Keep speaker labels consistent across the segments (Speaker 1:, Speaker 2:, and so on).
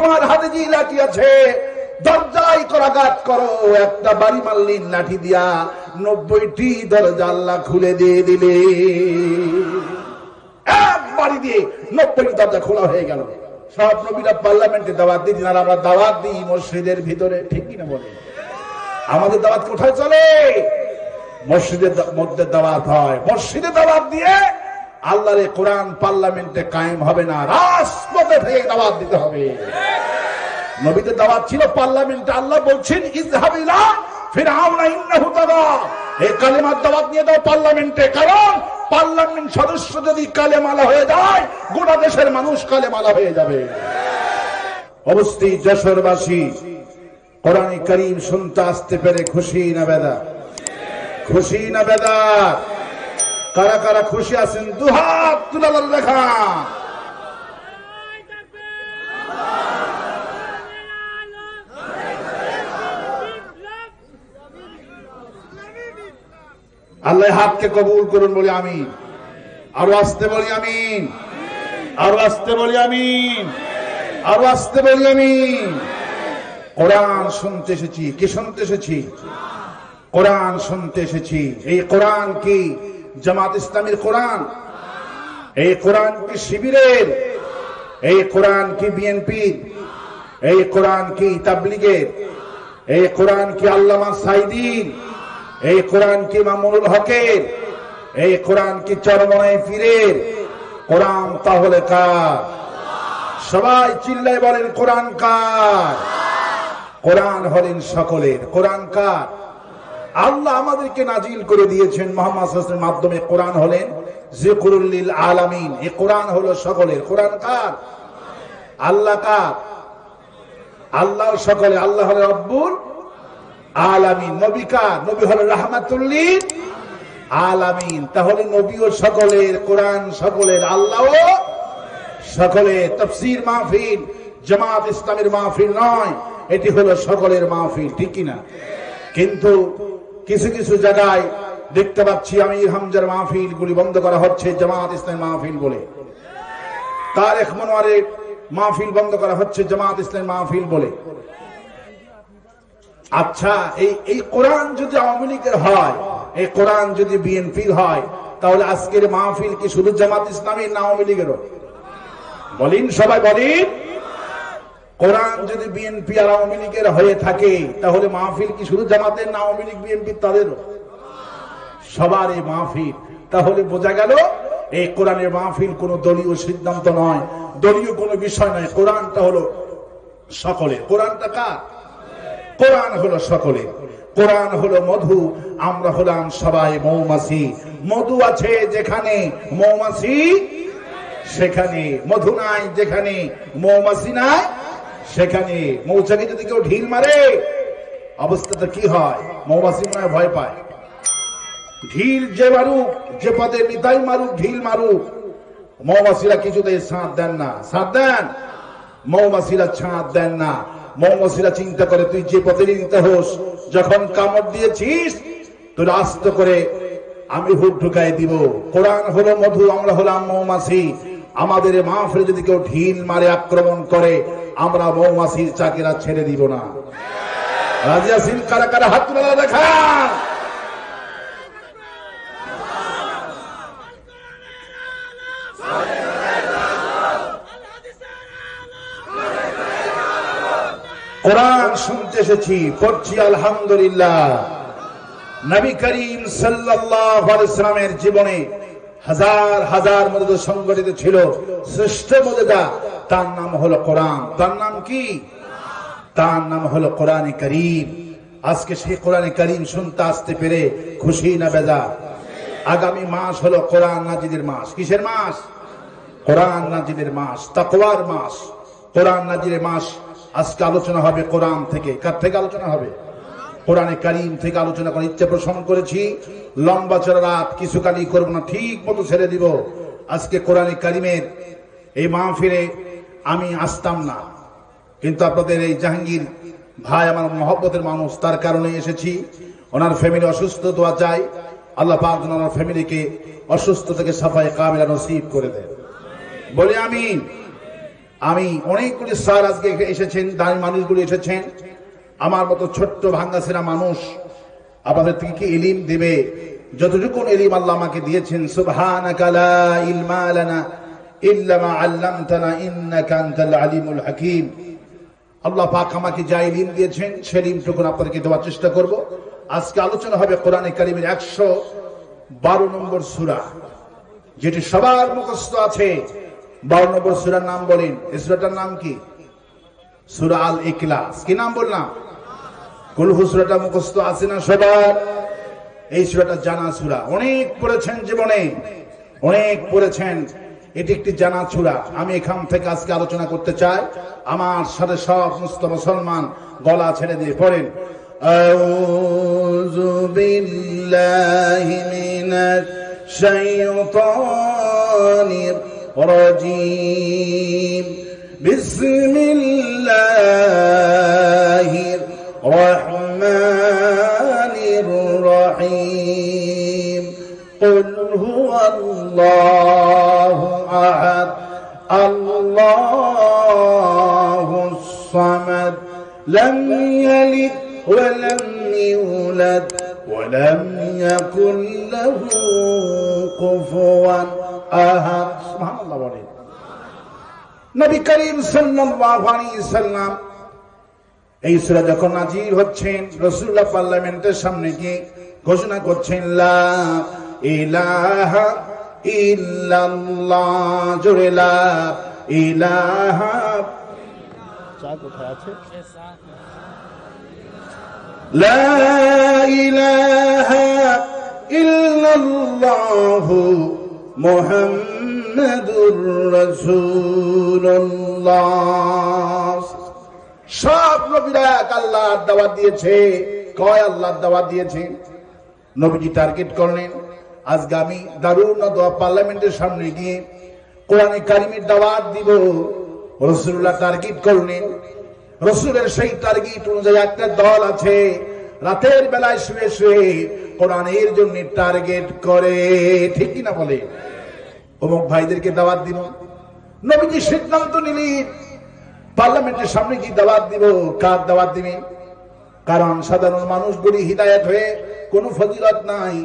Speaker 1: তোমার হাতে যে লাঠি আছে দরজায় করাঘাত করো, একটা বাড়ি মারলি লাঠি দিয়া 90টি দরজা আল্লাহ খুলে দিয়ে দিলে। এক বাড়ি দিয়ে 90টি দরজা খোলা হয়ে গেল। সব নবীরা পার্লামেন্টে দাওয়াত দিতেন, আর আমরা দাওয়াত দিই মসজিদের ভিতরে, ঠিক কিনা বলে? আমাদের দাওয়াত কোথায় চলে? মসজিদের মধ্যে দাওয়াত হয়। মসজিদে দাওয়াত দিয়ে আল্লাহর কোরআন পার্লামেন্টে কায়েম হবে না, রাজপথে থেকে দাওয়াত দিতে হবে। নবীদের দাওয়াত ছিল পার্লামেন্টে। আল্লাহ বলছেন ইযহাব ইলা ফিরআউনা ইন্নাহু তাগা, এই কালেমার দাওয়াত নিয়ে দাও পার্লামেন্টে। কারণ পার্লামেন্ট সদস্য যদি কালেমালা হয়ে যায়, গোটা দেশের মানুষ কালেমালা হয়ে যাবে। অবস্থি যশোরবাসী কোরআনে কারীম শুনতে আসতে পেরে খুশি না বেদা? খুশি না বেদা? কারা কারা খুশি আছেন দুহাত তুলে দেখা। আল্লাহ হাতকে কবুল করুন বলি আমিন। আরো আসতে বলি আমিন, আরো আসতে বলি আমিন, আরো আসতে বলি আমিন। কোরআন শুনতে এসেছি। কি শুনতে এসেছি? কোরআন শুনতে এসেছি। এই কোরআন কি জামাত ইসলামীর কোরআন? এই কোরআন কি শিবিরের? এই কোরআন কি বিএনপির? এই কোরআন কি তাবলীগের? এই কোরআন কি আল্লামা সাইদির? এই কোরআন কি মামুনুল হকের? এই কোরআন কি চরমনাই পীরের? কোরআন তাহলে কার? সবাই চিল্লায় বলেন কোরআন কার? কোরআন হলেন সকলের। কোরআন কার? আল্লাহ আমাদেরকে নাজিল করে দিয়েছেন মুহাম্মদ সাল্লাল্লাহু আলাইহি ওয়াসাল্লামের মাধ্যমে। কোরআন হলেন যিকরুল লিল আলামিন। এই কোরআন হলো সকলের। কোরআন কার? আল্লাহ কার? আল্লাহ সকলে। আল্লাহ হলো রব্বুল আলামিন। নবী কার? নবী হলো রাহমাতুল লিল আলামিন। তাহলে নবীও সকলের, কোরআন সকলের, আল্লাহও সকলের। তাফসীর মাহফিল জামাত ইসলামের মাহফিল নয়, এটি হলো সকলের মাহফিল, ঠিক কিনা? কিন্তু কিছু কিছু জায়গায় দেখতে পাচ্ছি আমির হামজার মাহফিল গুলি বন্ধ করা হচ্ছে জামাত ইসলামের মাহফিল বলে। তারেক মনোয়ারের মাহফিল বন্ধ করা হচ্ছে জামাত ইসলামের মাহফিল বলে। আচ্ছা, এই কোরআন যদি আওয়ামী লীগের হয়, এই কোরআন যদি বিএনপির হয়, তাহলে আজকের মাহফিল কি শুধু জামাত ইসলামীর না আওয়ামী লীগেরও? বলেন সবাই বলেন। কোরআন যদি বিএনপি আর আওয়ামী লীগের হয়ে থাকে, তাহলে মাহফিল কি শুধু জামাতের না আওয়ামী লীগ বিএনপি তাদেরও? সবার এই মাহফিল। তাহলে বোঝা গেল এই কোরআনের মাহফিল কোন দলীয় সিদ্ধান্ত নয়, দলীয় কোনো বিষয় নয়। কোরআনটা হলো সকলের। কোরআনটা কার? কোরআন হলো সকলের। কোরআন হলো মধু, আমরা হলাম সবাই মৌমাছি। মধু আছে যেখানে মৌমাছি সেখানে, মধু নাই যেখানে মৌমাছি নাই সেখানে। মৌচাকে যদি কেউ ঢিল মারে অবস্থাটা কি হয়? মৌমাছি মনে হয় ভয় পায়। ঢিল যে মারুক, যে পদে নিতাই মারুক, ঢিল মারুক, মৌমাছিরা কিছুতেই ছাঁদ দেন না। ছাঁদ দেন? মৌমাছিরা ছাঁদ দেন না। মৌমাছিরা চিন্তা করে তুই যে পথে নিতে হোস, যখন কামড় দিয়েছিস তোর আস্ত করে আমি হুক ঢুকাই দিব। কোরআন হলো মধু, আমরা হলাম মৌমাছি। আমাদের মাহফিলে যদি কেউ ঢিল মারে, আক্রমণ করে, আমরা মৌমাছির চাকেরা ছেড়ে দিব না। রাজি আছেন? কারা কারা হাত তুলে দেখা। কোরআন শুনতে এসেছি, পড়ছি আলহামদুলিল্লাহ। নবী করিম সাল্লাল্লাহু আলাইহি ওয়াসাল্লামের জীবনে হাজার হাজার মুজিজা সংঘটিত ছিল। শ্রেষ্ঠ মুজিজা তার নাম হলো কোরআন। তার নাম কি? তার নাম হলো কোরআনে কারীম। আজকে সেই কোরআনে কারীম শুনতে আসতে পেরে খুশি না বেজার? আগামী মাস হলো কোরআন নাজিলের মাস। কিসের মাস? কোরআন নাজিলের মাস, তাকওয়ার মাস, কোরআন নাজিলের মাস। আজকে আলোচনা হবে কোরআন থেকে। কার থেকে আলোচনা হবে? কোরআনে কারীম থেকে আলোচনা করার ইচ্ছা পোষণ করেছি। লম্বা চড়া রাত কিছু কালি করবো না, ঠিক মতো ছেড়ে দিব। আজকে কোরআনে কারীমের এই মাহফিলে আমি আসতাম না, কিন্তু আপনাদের এই জাহাঙ্গীর ভাই আমার মহব্বতের মানুষ, তার কারণে এসেছি। ওনার ফ্যামিলি অসুস্থ, দোয়া চাই আল্লাহ পাক ওনার ফ্যামিলিকে অসুস্থ থেকে সাফায়ে কামিলা নসিব করে দেন। বলি আমিন। আমি অনেকগুলি স্যার আজকে এসেছেন, দামি মানুষগুলি এসেছেন, আমার মতো ছোট্ট ভাঙ্গাছেরা মানুষ আপনাদের থেকে কি ইলম দিবে? যতটুকু ইলম আল্লাহ আমাকে দিয়েছেন, সুবহানাকা লা ইলমা লানা ইল্লা মা আল্লামতানা ইন্নাকা আনতাল আলিমুল হাকিম। আল্লাহ পাক আমাকে যা ইলম দিয়েছেন সেই ইলমটুকু আপনাদেরকে দেওয়ার চেষ্টা করব। আজকে আলোচনা হবে কোরআনে কারীমের 112 নম্বর সূরা, যেটি সবার মুখস্থ আছে। 12 নম্বর সূরার নাম বলেন। এই সূরাটার নাম কি? সূরা আল ইখলাস। কি নাম বললাম? কুল হু সূরাটা মুখস্থ আছে না সবার? এই সূরাটা জানা সূরা, অনেক পড়েছেন জীবনে, অনেক পড়েছেন। এটি একটি জানা সূরা। আমি এখান থেকে আজকে আলোচনা করতে চাই। আমার সাথে সব মুসলমান গলা ছেড়ে দিয়ে পড়েন, আউযু বিল্লাহি মিনাশ শাইতানির রাজীম, বিসমিল্লাহির রহমানির রহিম, কুল হুয়াল্লাহু আহাদ, আল্লাহুস সামাদ, লাম ইয়ালিদ ওয়া লাম ইউলাদ ওয়া লাম ইয়াকুল লাহু কুফুয়ান আহাদ। সুবহানাল্লাহ বলেন। নবী করিম সাল্লাল্লাহু আলাইহি সাল্লাম এই সূরা যখন নাযিল হচ্ছেন, রাসূলুল্লাহ পার্লামেন্টের সামনে গিয়ে ঘোষণা করছেন, লা ইলাহা ইল্লাল্লাহ, জোরে লা ইলাহা। চা কোথায় আছে? লা ইলাহা ইল্লাল্লাহ মুহাম্মাদুর রাসূলুল্লাহ। সব নবীরা আল্লাহর দাওয়াত দিয়েছে। কয় আল্লাহর দাওয়াত দিয়েছেন? নবীজি টার্গেট করলেন, আজকে আমি দারুন নাদওয়া পার্লামেন্টের সামনে গিয়ে কোরআনে কারীমের দাওয়াত দিব। রাসূলুল্লাহ টার্গেট করলেন। রাসূলের সেই টার্গেট অনুযায়ী একটা দল আছে, রাতের বেলায় শুয়ে শুয়ে কোরআনের জন্য টার্গেট করে, ঠিক কিনা বলে? অমুক ভাইদেরকে দাওয়াত দিব। নবীজি সিদ্ধান্ত নিলেন পার্লামেন্টের সামনে কি দাওয়াত দিব। কার দাওয়াত দিবেন? কারণ সাধারণ মানুষগুলি হিদায়াত হয়ে কোনো ফজিলত নাই।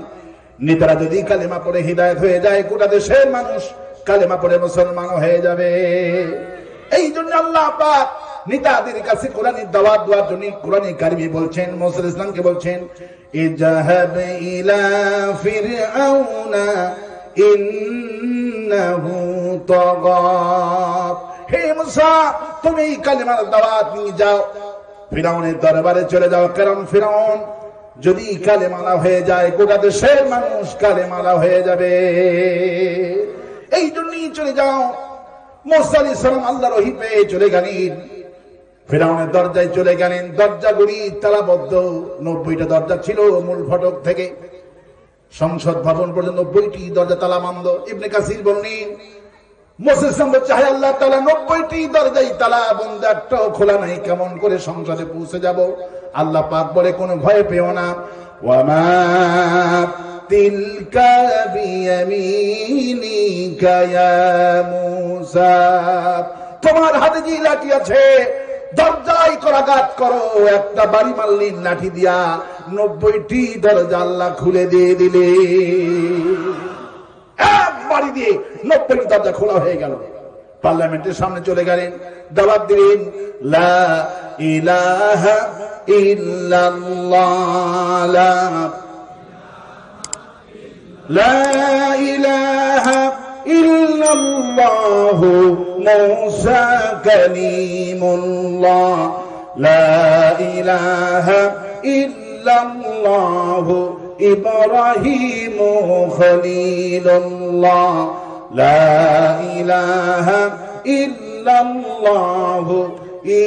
Speaker 1: নেতারা যদি কালেমা পড়ে হিদায়াত হয়ে যায়, গোটা দেশের মানুষ কালেমা পড়ে মুসলমান হয়ে যাবে। এই জন্য আল্লাহ পাক নেতাদের কাছে কোরআনের দাওয়াত দেওয়ার জন্য কোরআনে কারীমে বলছেন, মুসা আলাইহিস সালামকে বলছেন, ইযহাব ইলা ফিরআউনা ইন্নাহু তাগা। হে মুসা, তুমি কালেমার দাওয়াত নিয়ে যাও, ফিরআউনের দরবারে চলে যাও। কারণ ফিরআউন যদি কালেমালা হয়ে যায়, গোটা দেশের মানুষ কালেমালা হয়ে যাবে। এই জন্যই চলে যাও। মুসা আলাইহিস সালাম আল্লাহর ওহী পেয়ে চলে গেলেন, ফিরআউনের দরজায় চলে গেলেন। দরজাগুলি তালাবদ্ধ, 90টা দরজা ছিল মূল ফটক থেকে সংসদ ভবন পর্যন্ত 90টি দরজা তালাবন্ধ। ইবনে কাসির বলেন, মুসা বলছে, হায় আল্লাহ তাআলা, 90টি দরজাই তালাবন্ধ, একটাও খোলা নাই, কেমন করে সংসদে পৌঁছে যাব? আল্লাহ পাক বলে, কোনো ভয় পেও না। ওয়ামা তিলকা বিয়ামিনিকা ইয়া মূসা, তোমার হাতে যে লাঠি আছে, দরজায় করাঘাত করো। একটা বাড়ি মারলেন লাঠি দিয়া, 90টি দরজা আল্লাহ খুলে দিয়ে দিলে। এক বাড়ি দিয়ে 90টি দরজা খোলা হয়ে গেল। পার্লামেন্টের সামনে চলে গেলেন, দাওয়াত দিলেন, লা ইলাহা ইল্লাল্লাহ, লা ইলাহা ইল্লাল্লাহ মূসা কালিমুল্লাহ, লা ইলাহা ইল্লাল্লাহ ইব্রাহিম খলিলুল্লাহ, লা ইলাহা ইল্লাল্লাহ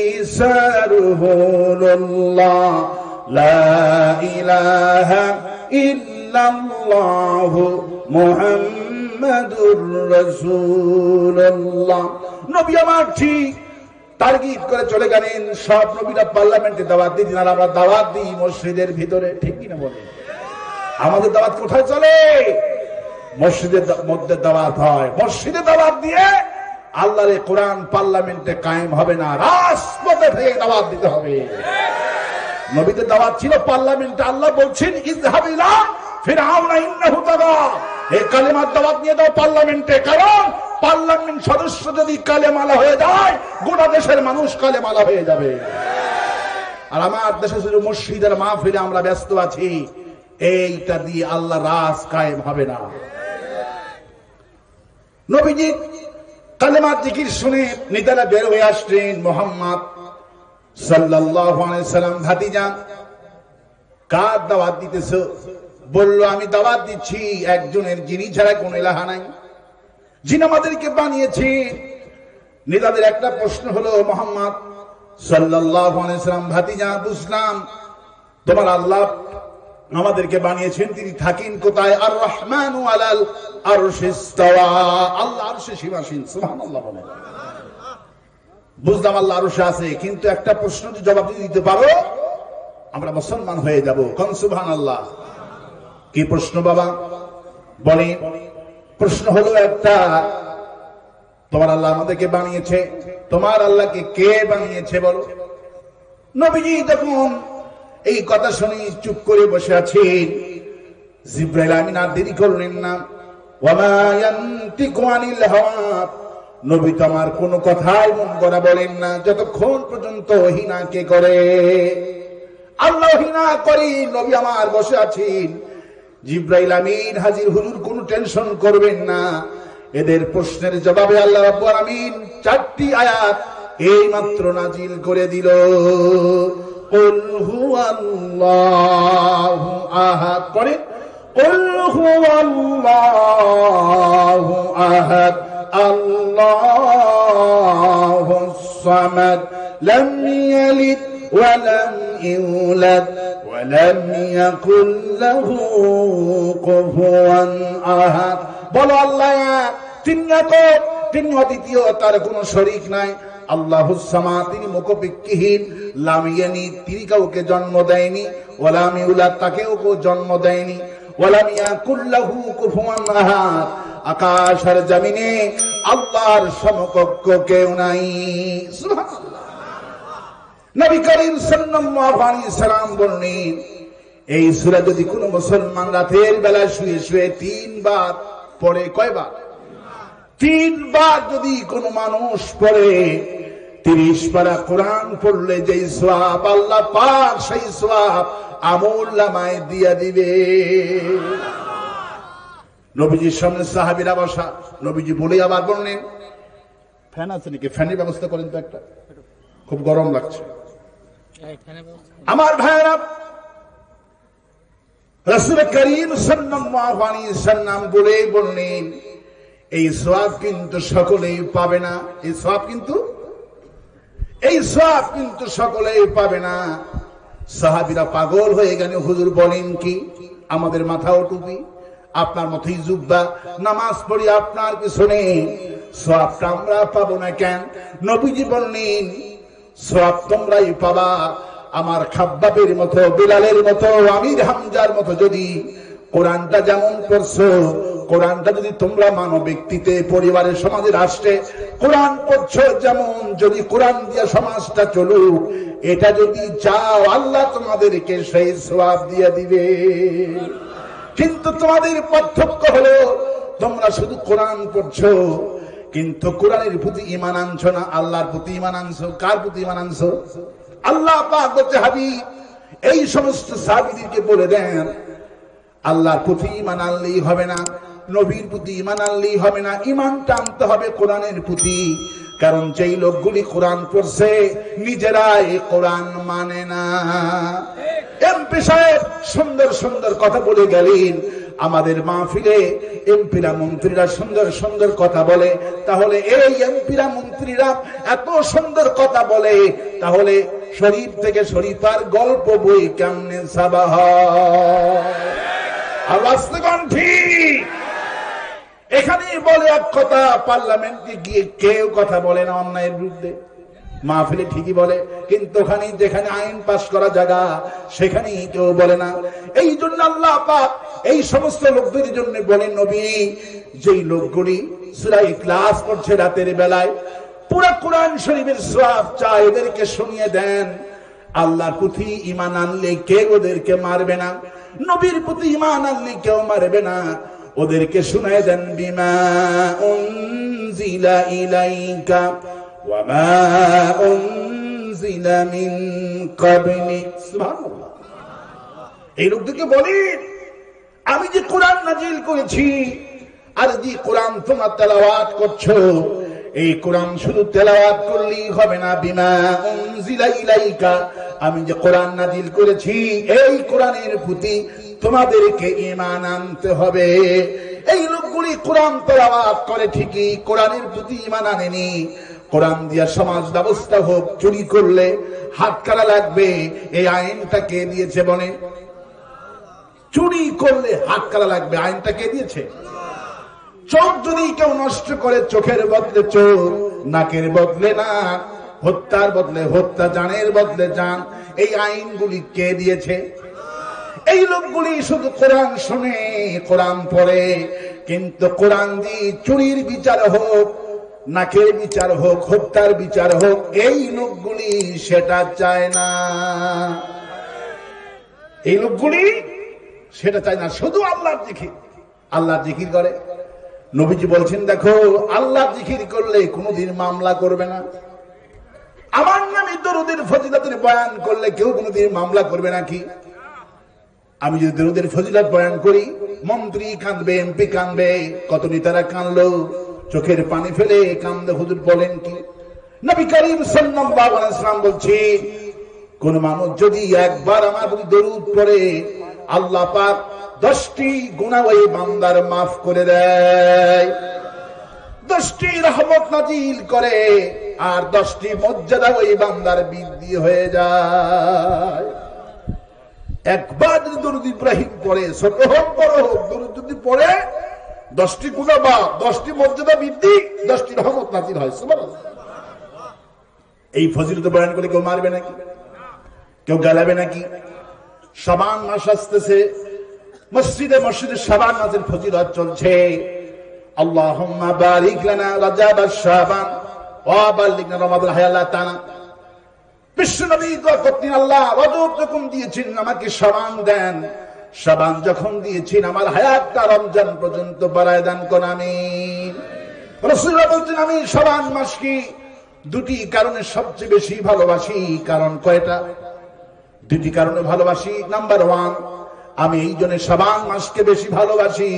Speaker 1: ঈসা রূহুল্লাহ, লা ইলাহা ইল্লাল্লাহ মুহাম্মাদুর রাসূলুল্লাহ। নবী আমার ঠিক টার্গেট করে চলে গেলেন। সব নবীরা পার্লামেন্টে দাওয়াত দিতেন, আর আমরা দাওয়াত দিই মসজিদের ভিতরে, ঠিক কিনা বলে? আমাদের দাওয়াত কোথায় চলে? মসজিদের মধ্যে দাওয়াত হয়। মসজিদে দাওয়াত দিয়ে আল্লাহর কোরআন পার্লামেন্টে কায়েম হবে না, রাজপথে থেকে দাওয়াত দিতে হবে। নবীদের দাওয়াত ছিল পার্লামেন্টে। আল্লাহ বলছেন ইযহাব ইলা ফিরআউনা ইন্নাহু তাগা, এই কালেমার দাওয়াত নিয়ে দাও পার্লামেন্টে। কারণ পার্লামেন্ট সদস্য যদি কালেমালা হয়ে যায়, গোটা দেশের মানুষ কালেমালা হয়ে যাবে। আর আমার দেশে শুধু মসজিদের মাহফিলে আমরা ব্যস্ত আছি, এইটা দিয়ে আল্লাহ রাজ কায়েম হবে না। নবীজি কালেমার জিকির শুনে নিতারা বের হয়ে আসলেন। মুহাম্মদ সাল্লাল্লাহু আলাইহি সাল্লাম ভাতিজা, কার দাওয়াত দিতেছো? বলল, আমি দাওয়াত দিচ্ছি একজনের, যিনি ছাড়া কোনো ইলাহা নাই, যিনি আমাদেরকে বানিয়েছে। নিতাদের একটা প্রশ্ন হলো, মুহাম্মদ সাল্লাল্লাহু আলাইহি সাল্লাম ভাতিজা, বুঝলাম তোমার আল্লাহ আমাদেরকে বানিয়েছেন, তিনি থাকেন কোথায়? আর রহমানু আলাল আরশি ইস্তাওয়া, আল্লাহ আরশে সীমাসীন। সুবহানাল্লাহ বলেন। বুঝলাম আল্লাহ আরশে আছে, কিন্তু একটা প্রশ্ন যদি জবাব দিতে পারো আমরা মুসলমান হয়ে যাব। কোন সুবহানাল্লাহ। কি প্রশ্ন বাবা? বলে, প্রশ্ন হলো একটা, তোমার আল্লাহ আমাদেরকে বানিয়েছে, তোমার আল্লাহকে কে বানিয়েছে বলো? নবীজি দেখুন এই কথা শুনে চুপ করে বসে আছেন। জিবরাইল আমিন আর দেরি করলেন না। ওয়ামা ইয়ানতিকু আনিল হাওয়া, নবী তো আমার কোনো কথাই মন করা বলেন না, যতক্ষণ পর্যন্ত হিনাকে করে। আল্লাহ হিনা করি, নবী আমার বসে আছেন। জিবরাইল আমিন হাজির, হুজুর কোনো টেনশন করবেন না। এদের প্রশ্নের জবাবে আল্লাহ রাব্বুল আলামিন 4টি আয়াত এই মাত্র নাজিল করে দিল। কুল হুয়াল্লাহু আহাদ, পড়েন কুল হুয়াল্লাহু আহাদ আল্লাহুস সামাদ লাম ইয়ালিদ ওয়া লাম ইউলাদ ওয়া লাম ইয়াকুল লাহু কুফুয়ান আহাদ। বলো আল্লাহ এক, তিনি একক, তিনি অদ্বিতীয়, তার কোনো শরীক নাই। আল্লাহুস সামাদ, তিনি মুখবিক্ষহীন। লাম ইয়ালিদ, তিনি কাউকে জন্ম দেয়নি। ওয়া লাম ইউলাদ, তাকেও কেউ জন্ম দেয়নি। ওয়া লাম ইয়াকুল লাহু কুফুয়ান আহাদ, আকাশ আর জমিনে আল্লাহর সমকক্ষ কেউ নাই। সুবহানাল্লাহ। নবী করিম সাল্লাল্লাহু আলাইহি সাল্লাম বললেন, এই সূরা যদি কোনো মুসলমান রাতের বেলা শুয়ে শুয়ে 3 বার পড়ে, কয়বার? 3 বার যদি কোনো মানুষ পড়ে, 30 পারা কোরআন পড়লে যেই সওয়াব আল্লাহ পাক, সেই সওয়াব আমলনামায় দিয়া দিবে। নবীজির সামনে সাহাবীরা বসা, নবীজি বলে আবার বললেন, ফ্যান আছে নাকি? ফ্যানের ব্যবস্থা করেন তো একটা, খুব গরম লাগছে। আমার ভাইরা, রাসূল করিম সাল্লাল্লাহু আলাইহি সাল্লাম বলে বললেন, এই সওয়াব কিন্তু সকলেই পাবে না। এই সওয়াব কিন্তু সকলেই পাবে না। সাহাবীরা পাগল হয়ে গেল, হুজুর বলেন কি? আমাদের মাথাও টুপি, আপনার মতোই জুব্বা, নামাজ পড়ি আপনার পিছনে, সওয়াবটা আমরা পাবো না কেন? নবীজি বললেন, সওয়াব তোমরাই পাবা। আমার খাব্বাবের মতো, বিলালের মতো, আমির হামজার মতো যদি কোরআনটা যেমন পড়ছো, কোরআনটা যদি তোমরা মানো ব্যক্তিতে, পরিবারে, সমাজে, রাষ্ট্রে কোরআন পড়ছো যেমন, যদি কোরআন দিয়ে সমাজটা চলুক, এটা যদি চাও আল্লাহ তোমাদেরকে সেই সওয়াব দিয়ে দিবে। কিন্তু তোমাদের পার্থক্য হলো, তোমরা শুধু কোরআন পড়ছো কিন্তু কোরআনের প্রতি ঈমান আনছো না, আল্লাহর প্রতি ঈমান আনছো। কার প্রতি ঈমান আনছো? আল্লাহ পাক বলতে, হাবিব এই সমস্ত সাহাবীদেরকে বলে দেন, আল্লাহর প্রতি ঈমান আনলেই হবে না, নবীর প্রতি ঈমান আনলেই হবে না, ঈমানটা আনতে হবে কোরআনের প্রতি। কারণ যেই লোকগুলি কোরআন পড়ছে নিজেরাই কোরআন মানে না। এমপি সাহেব সুন্দর সুন্দর কথা বলে গেলেন, আমাদের মাহফিলে এমপিরা মন্ত্রীরা সুন্দর সুন্দর কথা বলে, তাহলে এই এমপিরা মন্ত্রীরা এত সুন্দর কথা বলে, তাহলে শরীফ থেকে শরীফার গল্প বই কেমনে সাবা হয়? আওয়াজ দেখুন ঠিক। এখানে বলে এক কথা, পার্লামেন্টে গিয়ে কেউ কথা বলে না অন্যায়ের বিরুদ্ধে। মাহফিলে ঠিকই বলে, কিন্তু ওখানে যেখানে আইন পাশ করা জায়গা সেখানেই কেউ বলে না। এই জন্য আল্লাহ পাক এই সমস্ত লোকদের জন্য বলেন, নবী যেই লোকগুলি সূরা ইখলাস পড়ছে রাতের বেলায়, পুরো কোরআন শরীফের সওয়াব চায়, এদেরকে শুনিয়ে দেন। আল্লাহর প্রতি ঈমান আনলে কেউ ওদেরকে মারবে না, নবীর প্রতি ঈমান আনলে কেউ মারবে না, ওদেরকে শুনিয়ে দেন। বিমা উনজিলা ইলাইকা ওয়া মা উনজিলা মিন ক্বাবলিক। সুবহানাল্লাহ। এই লোকদেরকে বলেন, আমি যে কোরআন নাজিল করেছি আর যে কোরআন তোমরা তেলাওয়াত করছো, এই কোরআন শুধু তেলাওয়াত করলেই হবে না। বিমা উনজিলা ইলাইকা, আমি যে কোরআন নাজিল করেছি এই কোরআনের প্রতি তোমাদেরকে ঈমান আনতে হবে। এই লোকগুলি কোরআন তেলাওয়াত করে ঠিকই, কোরআনের প্রতি ঈমান আনেনি। কোরআন দিয়া সমাজ ব্যবস্থা হোক, চুরি করলে হাত কাটা লাগবে, এই আইনটা কে দিয়েছে? বলে চুরি করলে হাত কাটা লাগবে, আইনটা কে দিয়েছে? চোখ যদি কেউ নষ্ট করে, চোখের বদলে চোখ, নাকের বদলে নাক, হত্যার বদলে হত্যা, জানের বদলে জান, এই আইনগুলি কে দিয়েছে? এই লোকগুলি শুধু কোরআন শুনে, কোরআন পড়ে, কিন্তু কোরআন দিয়ে চুরির বিচার হোক, নাকের বিচার হোক, হত্যার বিচার হোক, এই লোকগুলি সেটা চায় না। এই লোকগুলি সেটা চায় না, শুধু আল্লাহর জিকির, আল্লাহর জিকির করে। নবীজি বলছেন, দেখো আল্লাহর জিকির করলে কোনোদিন মামলা করবে না। আমার নামে দরুদের ফজিলতের বয়ান করলে কেউ কোনোদিন মামলা করবে নাকি? আমি যদি দরুদের ফজিলত বয়ান করি, মন্ত্রী কাঁদবে, এমপি কাঁদবে, কত নেতারা কাঁদলো, চোখের পানি ফেলে কান্দে। হুজুর বলেন কি? নবী করিম সাল্লাল্লাহু আলাইহি ওয়াসাল্লাম বলছে, কোন মানুষ যদি একবার আমার প্রতি দরুদ পড়ে, আল্লাহ পাক 10টি গুনাহ ওই বান্দার মাফ করে দেয়, 10টি রহমত নাজিল করে, আর 10টি মর্যাদা ওই বান্দার বৃদ্ধি হয়ে যায়। একবার যদি দরুদ ইব্রাহিম পড়ে, ছোট হোক বড় হোক, দরুদ যদি পড়ে, 10টি গুনাহ বা 10টি মর্যাদা বৃদ্ধি, 10টি রহমত নাজিল হয়। সুবহানাল্লাহ। এই ফজিলত বয়ান করে কেউ মারবে নাকি? কেউ গালাবে নাকি? শাবান মাস আসতেছে, মসজিদে মসজিদে শাবান মাসের ফজিলত চলছে। আল্লাহুম্মা বারিক লানা রাজাব শাবান ওয়া বাল্লিগনা রমাদান। হে আল্লাহ তাআলা, বিশ্ব নবী দোয়া করতেন, আল্লাহ রজব যখন দিয়েছেন আমাকে শাবান দেন, শাবান যখন দিয়েছেন আমার হায়াতটা রমজান পর্যন্ত বাড়ায় দান করুন, আমিন। রাসূলুল্লাহ বলতেন, আমি শাবান মাসকে দুটি কারণে সবচেয়ে বেশি ভালোবাসি। কারণ কয়টা? দুটি কারণে ভালোবাসি। নাম্বার 1, আমি এই জন্য শাবান মাসকে বেশি ভালোবাসি,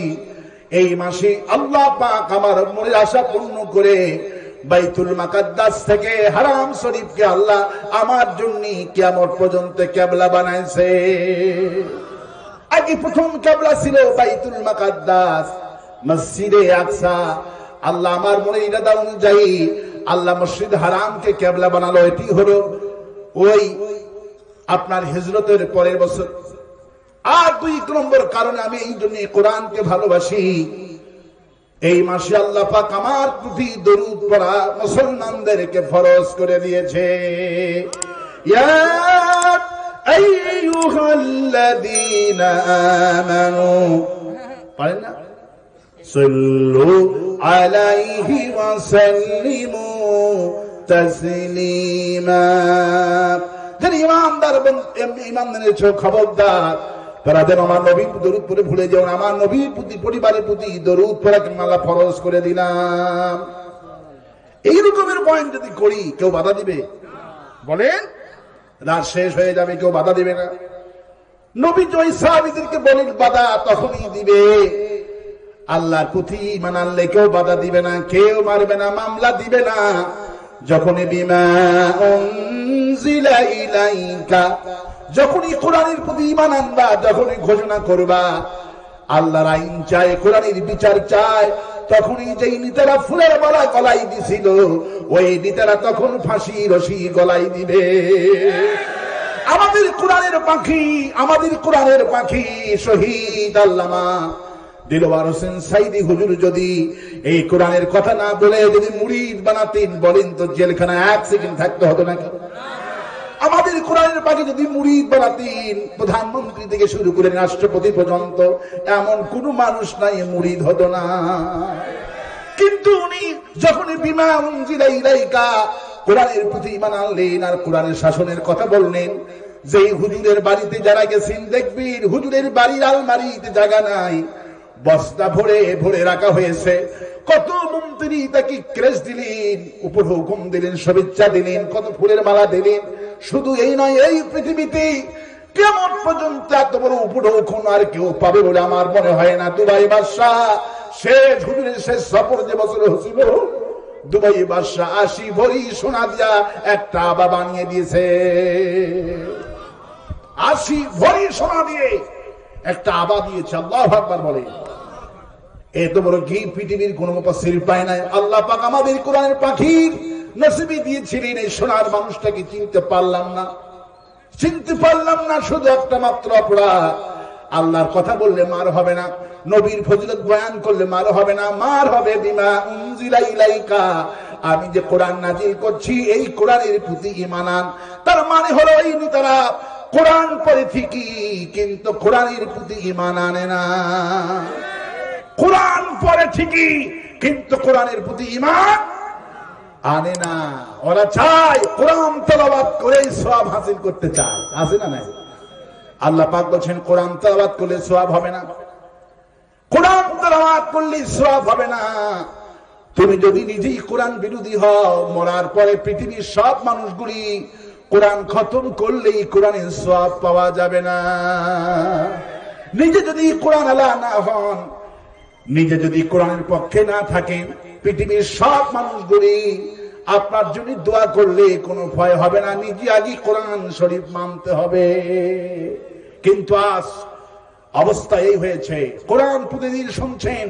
Speaker 1: এই মাসে আল্লাহ পাক আমার মনের আশা পূর্ণ করে বাইতুল মুকাদ্দাস থেকে হারাম শরীফকে আল্লাহ আমার জন্য কিয়ামত পর্যন্ত কিবলা বানাইছে। আগে প্রথম কিবলা ছিল বাইতুল মুকাদ্দাস, মসজিদে আকসা। আল্লাহ আমার মনের ইরাদা অনুযায়ী আল্লাহ মসজিদ হারামকে কিবলা বানালো। এটি হলো ওই আপনার হিজরতের পরের বছর। আর 2 নম্বর কারণে আমি এই জন্য কোরআনকে ভালোবাসি, এই মাসে আল্লাহ পাক আমার প্রতি দরুদ পড়া মুসলমানদেরকে ফরজ করে দিয়েছে। ইয়া আইয়ুহাল্লাযীনা আমানু, পারেন না? সাল্লু আলাইহি ওয়া সাল্লিমু তাসলিমা। যারা ইমানদার ইমানদারের খবরদার, তারা যেন আমার নবীর দরুদ পড়ে ভুলে যাও না। আমার নবীর প্রতি, পরিবারের প্রতি দরুদ পড়াকে আল্লাহ ফরজ করে দিলাম। এই রকমের পয়েন্ট যদি করি, কেউ বাধা দিবে? বলেন, রাত শেষ হয়ে যাবে, কেউ বাধা দিবে না। নবী ওই সাহাবীদেরকে বলেন বাধা তখনই দিবে, আল্লাহর প্রতি ঈমান আনলে কেউ বাধা দিবে না, কেউ মারবে না, মামলা দিবে না। যখনই বিমা উনজিলা ইলাইকা, যখনই কোরআনের প্রতি ঈমান আনবা, যখনই ঘোষণা করবা আল্লাহর আইন চায়, কোরআনের বিচার চায়, তখনই যেই নেতারা ফুলের মালা গলায় দিছিল, ওই নেতারা তখন ফাঁসি রশি গলায় দিবে। আমাদের কোরআনের পাখি, আমাদের কোরআনের পাখি শহীদ আল্লামা দিলওয়ার হোসেন সাইদি হুজুর যদি এই কোরআনের কথা না বলে যদি মুরিদ বানাতেন, বলেন তো জেলখানায় 1 সেকেন্ড থাকতে হতো নাকি? আমাদের কোরআনের পাখি যদি মুরিদ বানাতেন, প্রধানমন্ত্রী থেকে শুরু করে রাষ্ট্রপতি পর্যন্ত এমন কোন মানুষ নাই মুরিদ হতো না। কিন্তু উনি যখনই বিমা উনজিলা ইলাইকা কোরআনের প্রতি ঈমান আনলেন আর কোরআনের শাসনের কথা বললেন, যে হুজুরের বাড়িতে যারা গেছেন দেখবেন হুজুরের বাড়ির আলমারিতে জায়গা নাই, বস্তা ভরে ভরে রাখা হয়েছে। কত মন্ত্রী তাকে ক্রেশ দিলেন, উপর হুকুম দিলেন, শুভেচ্ছা দিলেন, কত ফুলের মালা দিলেন। শুধু এই নয়, এই পৃথিবীতে কেমন পর্যন্ত এত বড় উপর হুকুম আর কেউ পাবে বলে আমার মনে হয় না। দুবাই বাদশাহ শেষ হুজুরের শেষ সফর যে বছরে হয়েছিল, দুবাই বাদশাহ 80 ভরি সোনা দিয়া একটা আবা বানিয়ে দিয়েছে। 80 ভরি সোনা দিয়ে একটা আবা দিয়েছে। আল্লাহু আকবার বলে। এত বড় কি পৃথিবীর কোন মুফাসসির পায় নাই। আল্লাহ পাক আমাদের কোরআনের পাখির নসিবে দিয়েছিলেন। এই সোনার মানুষটাকে চিনতে পারলাম না, চিনতে পারলাম না। শুধু একটা মাত্র অপরাধ, আল্লাহর কথা বললে মার হবে না, নবীর ফজিলত বয়ান করলে মার হবে না, মার হবে বিমা উনজিলা ইলাইকা, আমি যে কোরআন নাজিল করছি এই কোরআনের প্রতি ঈমান আন। তার মানে হলো এই তারা কোরআন পড়ে ঠিকই কিন্তু কোরআনের প্রতি ঈমান আনে না। কোরআন পড়ে ঠিকই কিন্তু কোরআনের প্রতি ঈমান আনে না। ওরা চায় কোরআন তেলাওয়াত করে সওয়াব হাসিল করতে চায়, আছে না নাই? আল্লাহ পাক বলেন কোরআন তেলাওয়াত করলে সওয়াব হবে না, কোরআন তেলাওয়াত করলে সওয়াব হবে না। তুমি যদি নিজেই কোরআন বিরোধী হও, মরার পরে পৃথিবীর সব মানুষগুলি কোরআন খতম করলেই কোরআনের সওয়াব পাওয়া যাবে না। নিজে যদি কোরআন আলা না হন, নিজে যদি কোরআনের পক্ষে না থাকেন, পৃথিবীর সব মানুষগুলি আপনার জন্য দোয়া করলে কোনো ভয় হবে না। নিজে আগে কোরআন শরীফ মানতে হবে। কিন্তু আজ অবস্থা এই হয়েছে, কোরআন প্রতিদিন শুনছেন,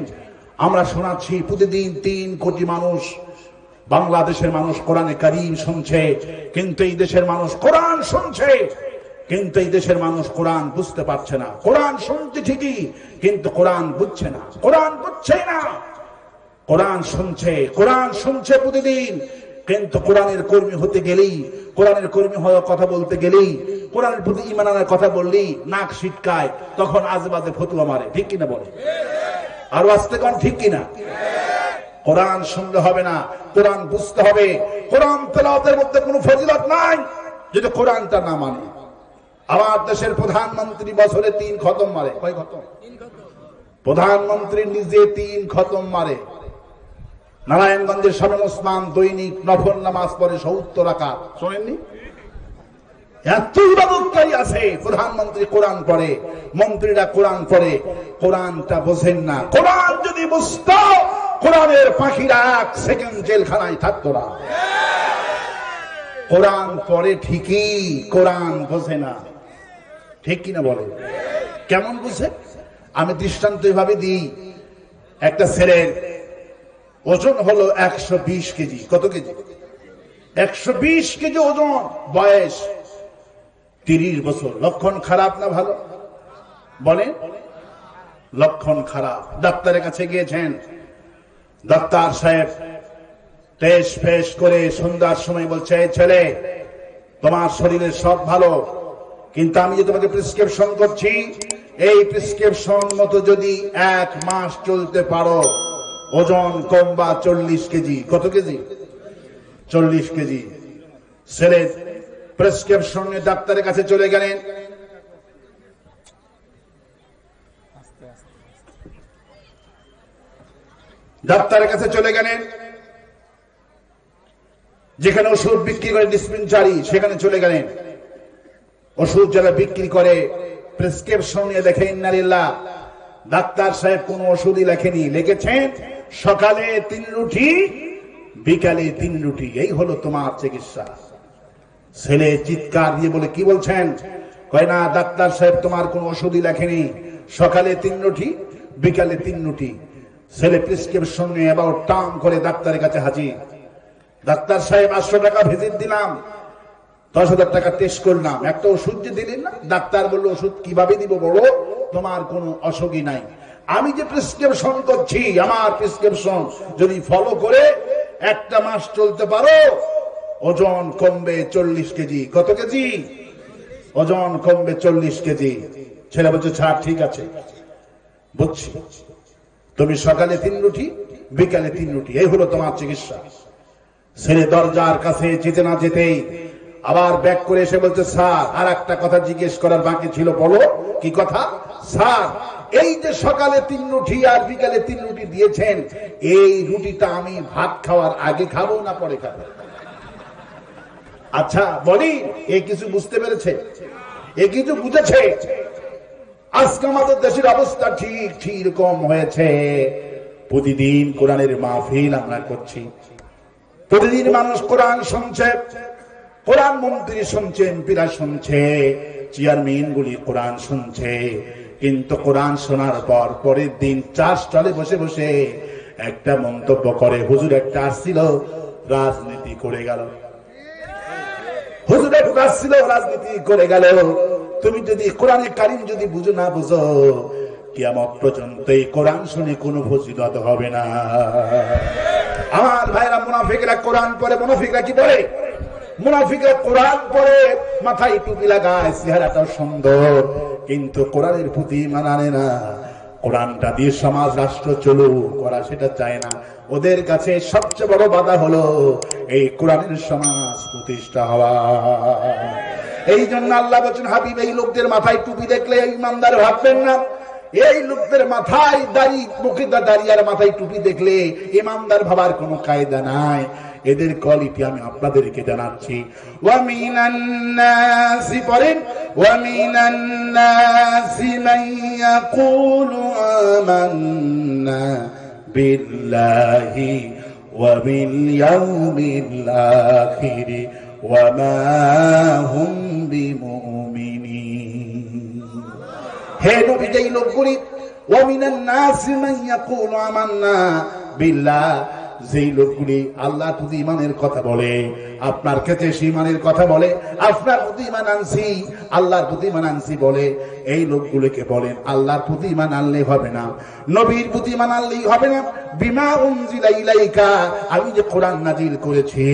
Speaker 1: আমরা শোনাচ্ছি প্রতিদিন 3 কোটি মানুষ, বাংলাদেশের মানুষ কোরআনে কারীম শুনছে, কিন্তু এই দেশের মানুষ কোরআন শুনছে, কিন্তু এই দেশের মানুষ কোরআন বুঝতে পারছে না। কোরআন শুনছে ঠিকই কিন্তু কোরআন বুঝছে না, কোরআন বুঝছে না। কোরআন শুনছে প্রতিদিন, কিন্তু কোরআনের কর্মী হতে গেলেই, কোরআনের কর্মী হওয়ার কথা বলতে গেলেই, কোরআনের প্রতি ঈমান আনার কথা বললেই নাক ছিটকায়, তখন আজেবাজে ফতুয়া মারে। ঠিক কিনা বলে? আর আস্তে কোন ঠিক কিনা? কোরআন শুনলে হবে না, কোরআন বুঝতে হবে। কোরআন তেলাওয়াতের মধ্যে কোনো ফজিলত নাই যদি কোরআনটা না মানে। আমার দেশের প্রধানমন্ত্রী বছরে 3 খতম মারে। কয় খতম? প্রধানমন্ত্রী নিজে 3 খতম মারে। নারায়ণগঞ্জের শামীম ওসমান দৈনিক নফল নামাজ পড়ে 70 রাকাত। শোনেননি? এত ইবাদতকারী আছে, প্রধানমন্ত্রী কোরআন পড়ে, মন্ত্রীরা কোরআন পড়ে, কোরআনটা বোঝেন না। কোরআন যদি বুঝতো, কোরআনের পাখিরা 1 সেকেন্ড জেলখানায় থাকতো না। কোরআন পড়ে ঠিকই, কোরআন বোঝে না। ঠিক কিনা বলে? কেমন বুঝে? আমি দৃষ্টান্ত এভাবে দিই। একটা ছেলের ওজন হলো 120 কেজি। কত কেজি? 120 কেজি ওজন, বয়স 30 বছর। লক্ষণ খারাপ না ভালো? বলেন। লক্ষণ খারাপ। ডাক্তারের কাছে গিয়েছেন, ডাক্তার সাহেব টেস্ট ফেস করে সন্ধ্যার সময় বলছে, এই ছেলে তোমার শরীরে সব ভালো, কিন্তু আমি যে তোমাকে প্রেসক্রিপশন করছি, এই প্রেসক্রিপশন মতো যদি 1 মাস চলতে পারো, ওজন কমবা 40 কেজি। কত কেজি? 40 কেজি। ছেলে প্রেসক্রিপশন নিয়ে ডাক্তারের কাছে চলে গেলেন। ডাক্তারের কাছে চলে গেলেন, যেখানে ওষুধ বিক্রি করে ডিসপেন্সারি, সেখানে চলে গেলেন। ওষুধ যারা বিক্রি করে প্রেসক্রিপশন নিয়ে দেখে, ইন্নালিল্লাহ, ডাক্তার সাহেব কোন ওষুধই লেখেনি, লিখেছেন সকালে 3 রুটি, বিকালে 3 রুটি, এই হলো তোমার চিকিৎসা। ছেলে চিৎকার দিয়ে বলে, কি বলছেন? কয় না, ডাক্তার সাহেব তোমার কোন ওষুধই লেখেনি, সকালে 3 রুটি, বিকালে 3 রুটি। ছেলে প্রেসক্রিপশন নিয়ে এবার টান করে ডাক্তারের কাছে হাজির। ডাক্তার সাহেব 800 টাকা ভিজিট দিলাম, 10,000 টাকা টেস্ট করলাম, একটা ওষুধ যে দিলেন না। ডাক্তার বললো, ওষুধ কিভাবে দিব বড়, তোমার কোনো অসুখই নাই। আমি যে প্রেসক্রিপশন করছি, আমার প্রেসক্রিপশন যদি ফলো করে 1 মাস চলতে পারো, ওজন কমবে 40 কেজি। কত কেজি? ওজন কমবে 40 কেজি। ছেলে বলছে, ছাড়, ঠিক আছে, বুঝছি, তুমি সকালে 3 রুটি, বিকালে 3 রুটি, এই হলো তোমার চিকিৎসা। ছেলে দরজার কাছে যেতে না যেতেই আবার ব্যাক করে এসে বলছে, স্যার আর একটা কথা জিজ্ঞেস করার বাকি ছিল। বলো, কি কথা? স্যার, এই যে সকালে 3 রুটি আর বিকালে 3 রুটি দিয়েছেন, এই রুটিটা আমি ভাত খাওয়ার আগে খাবো না পরে খাবো? আচ্ছা বলি, এ কিছু বুঝতে পেরেছে? এ কিছু বুঝেছে? আজকে আমাদের দেশের অবস্থা ঠিক ঠিক রকম হয়েছে। প্রতিদিন কোরআনের মাহফিল আমরা করছি, প্রতিদিন মানুষ কোরআন শুনছে, কোরআন মন্ত্রী শুনছে, এমপিরা শুনছে, চেয়ারম্যান গুলি কোরআন শুনছে। কিন্তু কোরআন শোনার পর পরের দিন চার স্টলে বসে বসে একটা মন্তব্য করে, হুজুর একটা আসছিল রাজনীতি করে গেল, হুজুর একটা আসছিল রাজনীতি করে গেল। তুমি যদি কোরআনে কারিম যদি বুঝো না বুঝো, কিয়ামত পর্যন্ত এই কোরআন শুনে কোনো ফজিলত হবে না। আমার ভাইরা, মুনাফিকরা কোরআন পড়ে, মুনাফিকরা কি বলে? মুনাফিকরা কোরআন পড়ে, মাথায় টুপি লাগায়, চেহারাটা সুন্দর, কিন্তু কোরআনের প্রতি মানে না। কোরআনটা দিয়ে সমাজ রাষ্ট্র চলুক, ওরা সেটা চায় না। ওদের কাছে সবচেয়ে বড় বাধা হলো এই কোরআনের সমাজ প্রতিষ্ঠা হওয়া। এই জন্য আল্লাহ বলেন, হাবিব এই লোকদের মাথায় টুপি দেখলে ইমানদার ভাববেন না। এই লোকদের মাথায় দাড়ি, মুখে দাড়ি আর মাথায় টুপি দেখলে ইমানদার ভাবার কোনো কায়দা নাই। এদের কোয়ালিটি আমি আপনাদেরকে জানাচ্ছি। ওয়া মিনান নাসি, পড়েন, ওয়া মিনান নাসি মান ইয়াকুলু আমান্না বিল্লাহি ওয়া বিল ইয়াউমিল আখির ওয়া মা হুম বিমুমিনিন। হে নবী, যেই লোকগুলি, ওয়া মিনান নাসি মান ইয়াকুলু আমান্না বিল্লাহ, যেই লোকগুলি আল্লাহর প্রতি ঈমানের কথা বলে, আপনার কাছে সেই ঈমানের কথা বলে, আপনার প্রতি ঈমান আনছি, আল্লাহর প্রতি ঈমান আনছি বলে, এই লোকগুলোকে বলেন আল্লাহর প্রতি ঈমান আনলে হবে না, নবীর প্রতি ঈমান আনলেই হবে না। বিমা উনজিলা ইলাইকা, আমি যে কোরআন নাজিল করেছি,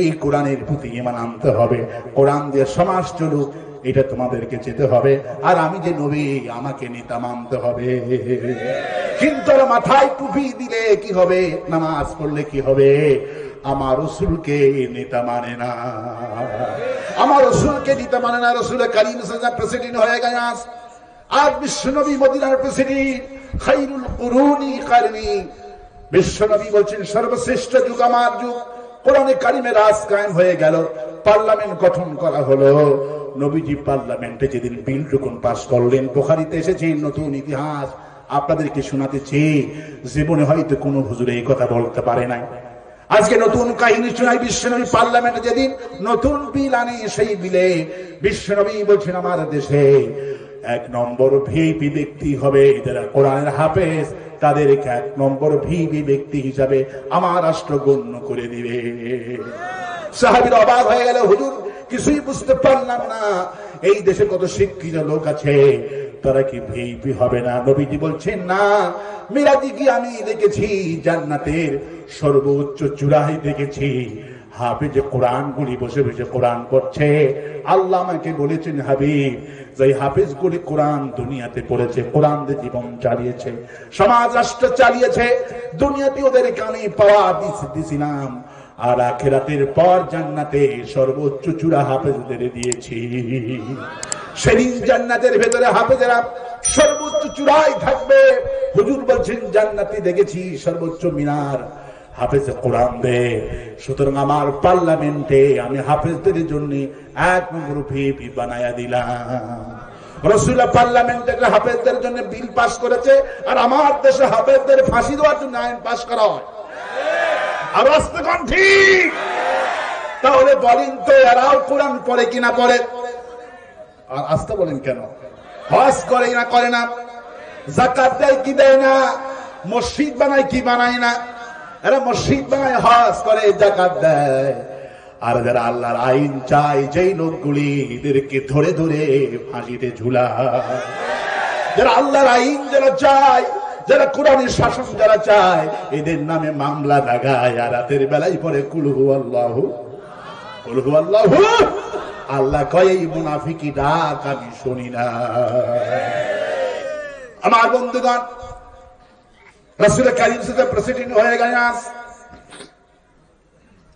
Speaker 1: এই কোরআনের প্রতি ঈমান আনতে হবে। কোরআন দিয়ে সমাজ চলুক, এটা তোমাদেরকে যেতে হবে। আর আমি যে নবী, আমাকে নেতা মানতে হবে। কিন্তু মাথায় টুপি দিলে কি হবে, নামাজ পড়লে কি হবে? আমার রাসূলকে নেতা মানে না, আমার রাসূলকে নেতা মানে না। রাসূল কারীম সাল্লাল্লাহু প্রেসিডেন্ট হয়ে গেছে, আর বিশ্বনবী মদিনার প্রেসিডেন্ট। খায়রুল কুরুনি কারনি, বিশ্বনবী বলছেন সর্বশ্রেষ্ঠ যুগ আমার যুগ। কোরআনে কারিমের রাজ কায়েম হয়ে গেল, পার্লামেন্ট গঠন করা হলো। নবীজি পার্লামেন্টে যেদিন বিল যখন পাস করলেন, বুখারীতে এসেছে নতুন ইতিহাস, আপনাদেরকে শোনাতেছি। জীবনে হয়তো কোনো হুজুর এই কথা বলতে পারে নাই। আজকে নতুন কাহিনী শোনাই। বিশ্বনবী পার্লামেন্টে যেদিন নতুন বিল আনে, সেই বিলে বিশ্বনবী বলছেন আমার দেশে 1 নম্বর ভিআইপি ব্যক্তি হবে যারা কোরআনের হাফেজ, তাদেরকে 1 নম্বর ভিআইপি ব্যক্তি হিসাবে আমার রাষ্ট্র গণ্য করে দিবে। সাহাবীরা অবাক হয়ে গেল, হুজুর কিছুই বুঝতে পারলাম না, এই দেশে কত শিক্ষিত লোক আছে, তারা কি ভিআইপি হবে না? নবীজি বলছেন না, মিরাজি কি আমি দেখেছি জান্নাতের সর্বোচ্চ চূড়ায় দেখেছি হাফেজ কোরআন গুলি বসে বসে কোরআন পড়ছে। আল্লাহ আমাকে বলেছেন, হাবিব, যে হাফেজ গুলি কোরআন দুনিয়াতে পড়েছে, কোরআন দিয়ে জীবন চালিয়েছে, সমাজ রাষ্ট্র চালিয়েছে, দুনিয়াতে ওদের কানে পাওয়া দিছিলাম, আর আখিরাতের পর জান্নাতে সর্বোচ্চ চূড়া হাফেজদের দিয়েছি। সেদিন জান্নাতের ভেতরে হাফেজেরা সর্বোচ্চ চূড়ায় থাকবে। হুজুর বলছেন জান্নাতে দেখেছি সর্বোচ্চ মিনার হাফেজ কোরআন দে। সুতরাং আমার পার্লামেন্টে আমি হাফেজদের জন্য 1 নম্বর ভিপি বানায়া দিলাম। রাসূলুল্লাহ পার্লামেন্টে হাফেজদের জন্য বিল পাস করেছে, আর আমার দেশে হাফেজদের ফাঁসি দেওয়ার জন্য আইন পাস করা হয়। আর রাস্তা কোন ঠিক? তাহলে বলেন তো, এরাও কোরআন পড়ে কিনা পড়ে? আর আস্তে বলেন কেন? হজ করে না করে না? যাকাত দেয় কি দেয় না? মসজিদ বানায় কি বানায় না? এরা মসজিদ বানায়, হজ করে, যাকাত দেয়। আর যারা আল্লাহর আইন চায়, যেই লোকগুলি এদেরকে ধরে ধরে ফাঁসিতে ঝুলায়, যারা আল্লাহর আইন যারা চায়, যারা কোরআনের শাসন যারা চায়, এদের নামে মামলা লাগায়। আর রাতের বেলায় পরে কুল হু আল্লাহু, কুল হু আল্লাহু। আল্লাহ কয়, এই মুনাফিকি ডাক আমি শুনি না। আমার বন্ধুগণ, রাসূল কারীম সাথে প্রেসিডেন্ট হয়ে গেলেন। আজ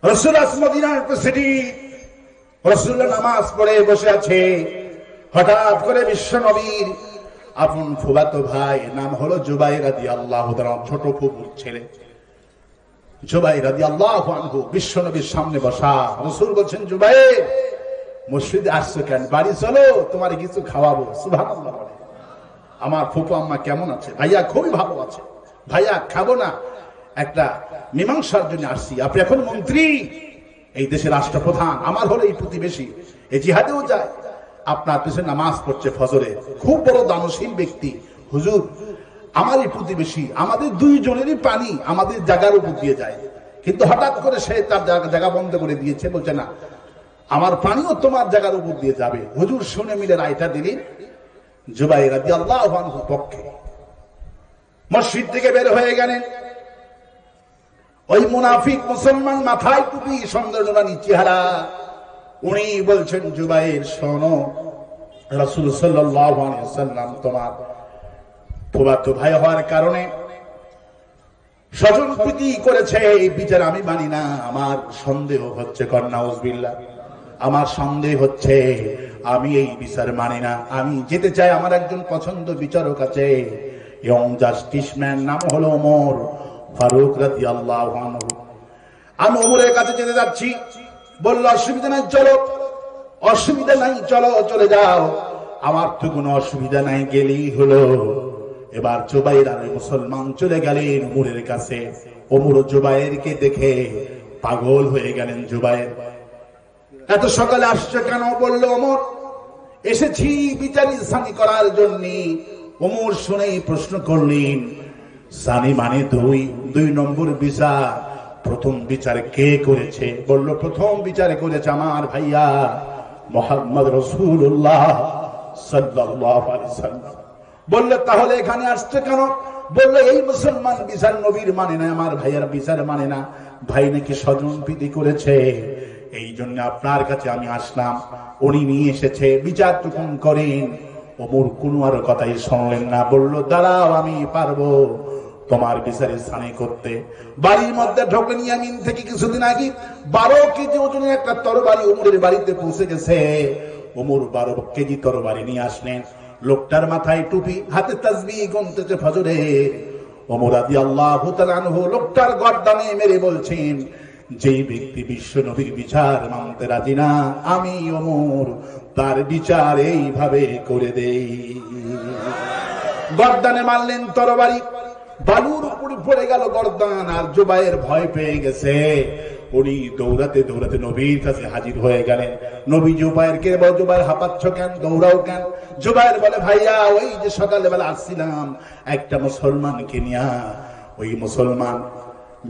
Speaker 1: রাসূল মদিনার প্রেসিডেন্ট। রাসূল নামাজ পড়ে বসে আছে, হঠাৎ করে বিশ্ব নবীর আপন ফুফাতো ভাই, নাম হলো জুবাইর রাদিয়াল্লাহু তাআলা, ছোট ফুফুর ছেলে জুবাইর রাদিয়াল্লাহু আনহু বিশ্ব নবীর সামনে বসা। রাসূল বলছেন, জুবাইর মসজিদে আসছো কেন? বাড়ি চলো, তোমার কিছু খাওয়াবো। সুবহানাল্লাহ। আমার ফুফু আম্মা কেমন আছে? ভাইয়া খুবই ভালো আছে। ভাইয়া খাবো না, একটা মীমাংসার জন্য আসছি। আপনি এখন মন্ত্রী, এই দেশের রাষ্ট্রপ্রধান, আমার হলো এই প্রতিবেশী, এই জিহাদেও যায়, আপনার পেছনে নামাজ পড়ছে ফজরে, খুব বড় দানশীল ব্যক্তি। হুজুর আমার এই প্রতিবেশী, আমাদের দুইজনেরই পানি আমাদের জায়গার উপর দিয়ে যায়, কিন্তু হঠাৎ করে সে তার জায়গা বন্ধ করে দিয়েছে, বলছে না আমার পানিও তোমার জায়গার উপর দিয়ে যাবে। হুজুর শুনে মিলে রায়টা দিলেন জুবাইর রাদিয়াল্লাহু আনহুর পক্ষে। মসজিদ থেকে বের হয়ে গেলেন। ওই মুনাফিক মুসলমান, মাথায় টুপি, সুন্দর নুরানি চেহারা, উনি বলছেন, জুবাইর শোনো, রাসূল সাল্লাল্লাহু আলাইহি ওয়াসাল্লাম তোমার ফুফাতো ভাই হওয়ার কারণে স্বজন প্রীতি করেছে, এই বিচার আমি মানি না। আমার সন্দেহ হচ্ছে, নাউজুবিল্লাহ, আমার সন্দেহ হচ্ছে, আমি এই বিচার মানি না। আমি যেতে চাই, আমার একজন পছন্দ বিচারক আছে, ইয়ং জাস্টিস ম্যান, নাম হলো ওমর ফারুক রাদিয়াল্লাহু আনহু। আমি ওমরের কাছে যেতে যাচ্ছি। বলল, অসুবিধা নাই, চলো। অসুবিধা নাই, চলো, চলে যাও, আমার তো কোনো অসুবিধা নাই, গেলেই হলো। এবার জুবাইর আর মুসলমান চলে গেলেন ওমরের কাছে। ওমর জুবাইরকে দেখে পাগল হয়ে গেলেন। জুবাইর এত সকালে আসছে কেন? বলল, ওমর এসেছি বিচারি সানি করার জন্য। ওমর শুনেই প্রশ্ন করলেন, সানি মানে দুই নম্বর বিচার, প্রথম বিচার কে করেছে? বলল, প্রথম বিচার করেছে আমার ভাইয়া মুহাম্মদ রাসূলুল্লাহ সাল্লাল্লাহু আলাইহি ওয়াসাল্লাম। বললে, তাহলে এখানে আসছে কেন? বলল, এই মুসলমান বিচার নবীর মানে না, আমার ভাইয়ার বিচার মানে না, ভাই নাকি স্বজন প্রীতি করেছে, এই জন্য আপনার কাছে আমি আসলাম। উনি নিয়ে এসেছে, বিচারটুকুন করেন। ওমর কোনো আর কথাই শুনলেন না। বলল, দাঁড়াও, আমি পারবো তোমার বিচারের স্থানে করতে। বাড়ির মধ্যে ঢোকেন। ইয়ামিন থেকে কিছুদিন আগে 12 কেজি ওজনের একটা তরবারি ওমরের বাড়িতে পৌঁছে গেছে। ওমর 12 কেজি তরবারি নিয়ে আসলেন। লোকটার মাথায় টুপি, হাতে তাসবিহ গুনতেছে ফজরে। ওমর রাদিয়াল্লাহু তাআলা আনহু লোকটার গর্দানে মেরে বলছেন, যেই ব্যক্তি বিশ্ব নবীর বিচার মানতে রাজি না, আমি ওমর তার বিচার এইভাবে করে দেই। গর্দানে মারলেন তরবারি, বালুর উপরে পড়ে গেল গর্দান। আর জুবাইর ভয় পেয়ে গেছে। উনি দৌড়াতে দৌড়াতে নবীর কাছে হাজির হয়ে গেলেন। নবী জুবাইরকে বলে, জুবাইর হাঁপাচ্ছ কেন, দৌড়াও কেন? জুবাইর বলে, ভাইয়া ওই যে সকালবেলা আসছিলাম একটা মুসলমানকে নিয়া, ওই মুসলমান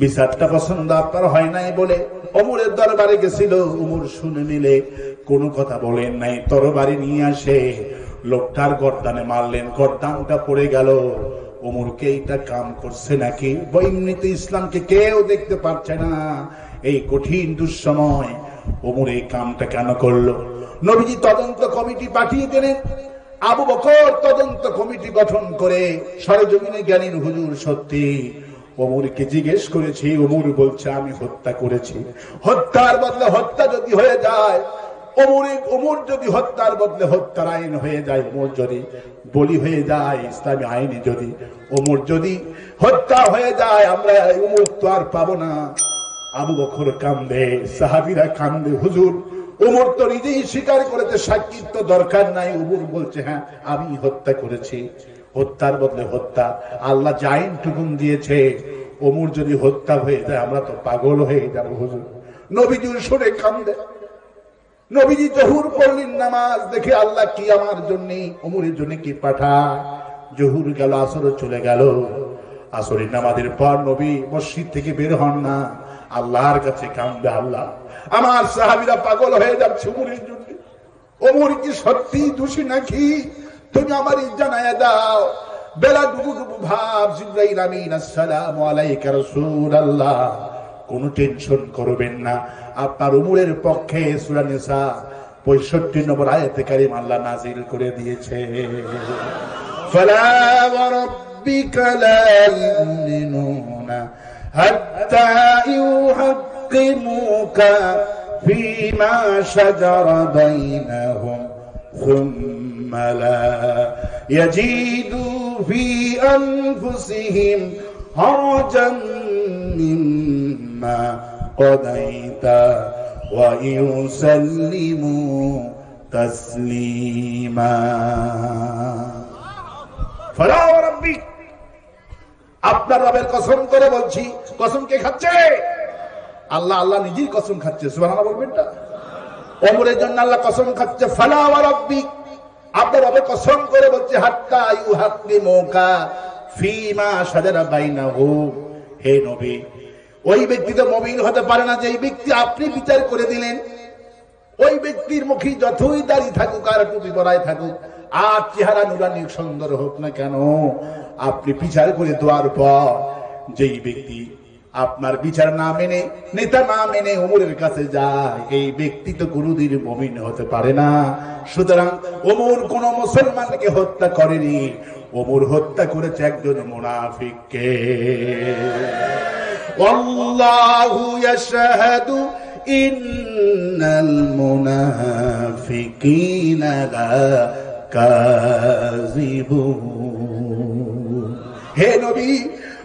Speaker 1: বিচারটা পছন্দ আপনার হয় নাই বলে ওমরের দরবারে গেছিল। ওমর শুনে নিলে কোনো কথা বলেন নাই, তরবারি নিয়ে আসে লোকটার গর্দানে মারলেন। গর্দানটা পড়ে গেল। ওমরকে এইটা কাম করছে নাকি? এমনিতে ইসলামকে কেউ দেখতে পারছে না, এই কঠিন দুঃসময় ওমর এই কামটা কেন করলো? নবীজি তদন্ত কমিটি পাঠিয়ে দিলেন। আবু বকর তদন্ত কমিটি গঠন করে সরেজমিনে গেলেন। হুজুর সত্যি ওমরকে জিজ্ঞেস করেছি, ওমর বলছে আমি হত্যা করেছি। হত্যার বদলে হত্যা যদি হয়ে যায়, ওমর যদি হত্যার বদলে হত্যার আইন হয়ে যায়, ওমর যদি বলি হয়ে যায় ইসলামী আইনে, যদি ওমর যদি হত্যা হয়ে যায়, আমরা ওমর তো আর পাবো না। আবু বকর কান্দে, সাহাবীরা কান্দে, হুজুর ওমর তো নিজেই স্বীকার করেছে, সাক্ষীর তো দরকার নাই। ওমর বলছে, হ্যাঁ আমি হত্যা করেছি। হত্যার বদলে হত্যা, আল্লাহ যে আইনটুকুন দিয়েছে, ওমর যদি হত্যা হয়ে যায় আমরা তো পাগল হয়ে যাবো। হুজুর নবীজি শুনে কান্দে। নবীজি জহুর পড়লেন, নামাজ দেখে আল্লাহ কি আমার জন্য ওমরের জন্য কি পাঠায়। জহুর গেল, আসর চলে গেল। আসরের নামাজের পর নবী মসজিদ থেকে বের হন না, আল্লাহর কাছে কান্দে, আল্লাহ আমার সাহাবীরা পাগল হয়ে যাচ্ছে ওমরের জন্য। ওমর কি সত্যি দোষী নাকি? তুমি আমার জানায়া দাও। বেলা ডুবু ডুবু ভাব। জিবরাইল আমিন, আসসালামু আলাইকা রাসূলুল্লাহ, কোন টেনশন করবেন না, আপনার ওমরের পক্ষে সূরা নিসা 65 নম্বর আয়াতে কারিমা আল্লাহ নাযিল করে দিয়েছে। ফালা ওয়া وربك لا يؤمنون حتى يحكموك فيما شجر بينهم ثم لا يجدوا في أنفسهم حرجا مما قضيت ويسلموا تسليما فلا وربك আপনার রবের কসম করে বলছি কসম কে খাচ্ছে আল্লাহ আল্লাহ নিজেই কসম খাচ্ছে সুবহানাল্লাহ বলবেন না ওমরের জন্য আল্লাহ কসম খাচ্ছে ফালা ওয়া রাব্বিক আপনার রবের কসম করে বলছে হাত্তা ইউহাক্কিমুকা ফীমা শাজারা বাইনাহুম হে নবী ওই ব্যক্তি তো মুমিন হতে পারে না যেই ব্যক্তি আপনি বিচার করে দিলেন ওই ব্যক্তির মুখে যতই দাড়ি থাকুক আর টুপি পরায় থাকুক আর চেহারা নুরানি সুন্দর হোক না কেন আপনি বিচার করে দেওয়ার পর যেই ব্যক্তি আপনার বিচার না মেনে নেতা না মেনে ওমরের কাছে যায় এই ব্যক্তি তো কোনদিন মুমিন হতে পারে না সুতরাং ওমর কোন মুসলমানকে হত্যা করেনি ওমর হত্যা করেছে একজন মুনাফিককে আল্লাহু ইয়াশহাদু ইন্নাল মুনাফিকিনা লাকাযিবুন হে নবী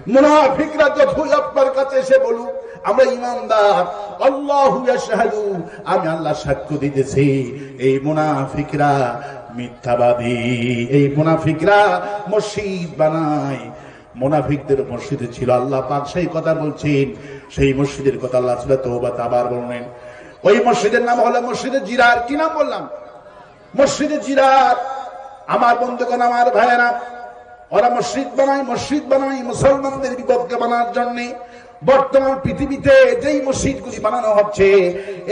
Speaker 1: মুনাফিকরা যতই আপনার কাছে এসে বলুক আমরা ঈমানদার আল্লাহু ইয়াশহাদু আমি আল্লাহ সাক্ষ্য দিতেছি এই মুনাফিকরা মিথ্যাবাদী এই মুনাফিকরা মসজিদ বানায় মুনাফিকদের মসজিদে ছিল আল্লাহ পাক সেই কথা বলছেন সেই মসজিদের কথা আল্লাহ সূরা তাওবা আবার বললেন ওই মসজিদের নাম হলো মসজিদে জিরার কি নাম বললাম মসজিদে জিরার আমার বন্ধুগণ আমার ভাইয়েরা ওরা মসজিদ বানায় মুসলমানদের বিপক্ষে বানার জন্য বর্তমান পৃথিবীতে যেই মসজিদগুলি বানানো হচ্ছে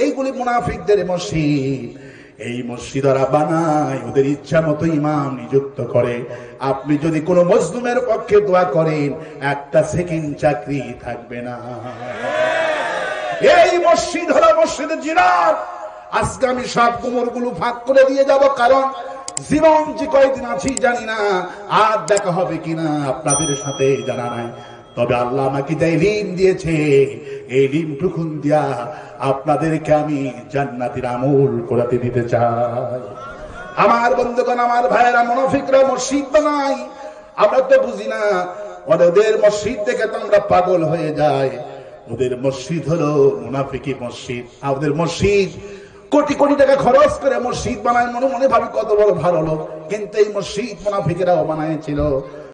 Speaker 1: এইগুলি মুনাফিকদের মসজিদ এই মসজিদ ওরা বানায় ওদের ইচ্ছা মতো ইমাম নিযুক্ত করে আপনি যদি কোনো মজলুমের পক্ষে দোয়া করেন একটা সেকেন্ড চাকরি থাকবে না এই মসজিদ হলো মসজিদে জিরার আজকে আমি সব কোমরগুলো ফাঁক করে দিয়ে যাব কারণ জীবন যে কয়দিন আছি জানি না আর দেখা হবে কিনা আপনাদের সাথে জানা নাই তবে আল্লাহ আমাকে যে ঋণ দিয়েছে এই ঋণটুকুন দিয়া আপনাদেরকে আমি জান্নাতের আমল করাতে দিতে চাই আমার বন্ধুগণ আমার ভাইয়েরা মুনাফিকরা মসজিদ বানায় আমরা তো বুঝি না ওদের মসজিদ দেখে তো আমরা পাগল হয়ে যাই ওদের মসজিদ হলো মুনাফিকি মসজিদ আর ওদের মসজিদ কোটি কোটি টাকা খরচ করে মসজিদ বানায় মনে মনে ভাবি কত বড় ভালো লোক কিন্তু এই মসজিদ মুনাফিকেরাও বানাইছিল